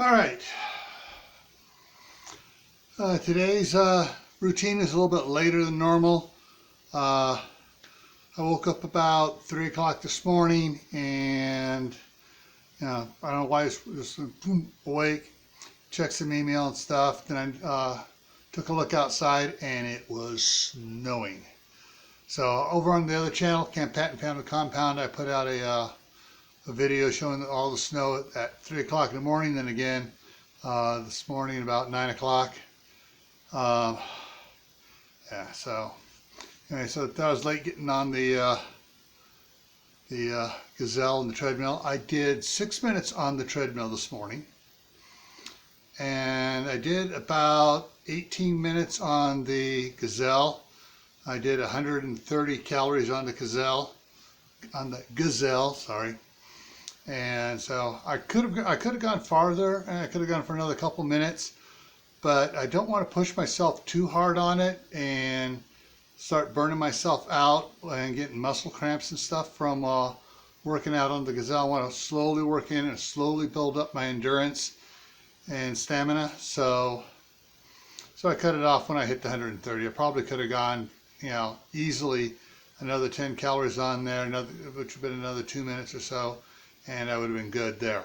All right. Today's routine is a little bit later than normal. I woke up about 3 o'clock this morning, and I don't know why I was just awake, checked some email and stuff. Then I took a look outside, and it was snowing. So over on the other channel, Camp Pat and Pam the Compound, I put out a video showing all the snow at 3 o'clock in the morning. Then again, this morning about 9 o'clock. Yeah, so anyway, so I was late getting on the Gazelle and the treadmill. I did 6 minutes on the treadmill this morning, and I did about 18 minutes on the Gazelle. I did 130 calories on the Gazelle, sorry. And so I could have gone farther, and I could have gone for another couple minutes, but I don't want to push myself too hard on it and start burning myself out and getting muscle cramps and stuff from working out on the Gazelle. I want to slowly work in and slowly build up my endurance and stamina. So I cut it off when I hit the 130. I probably could have gone, easily another 10 calories on there, which would have been another 2 minutes or so, and I would have been good there.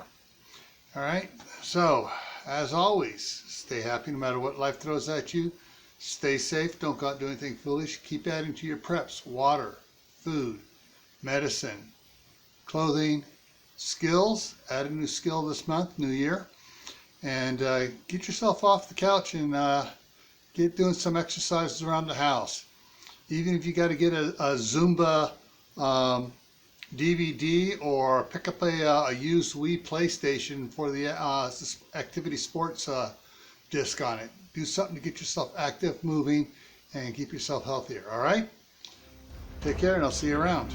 All right, so as always, stay happy no matter what life throws at you. Stay safe, don't go out and do anything foolish. Keep adding to your preps: water, food, medicine, clothing, skills. Add a new skill this month, new year, and get yourself off the couch and get doing some exercises around the house. Even if you got to get a Zumba DVD or pick up a used Wii PlayStation for the activity sports disc on it. Do something to get yourself active, moving, and keep yourself healthier. All right? Take care, and I'll see you around.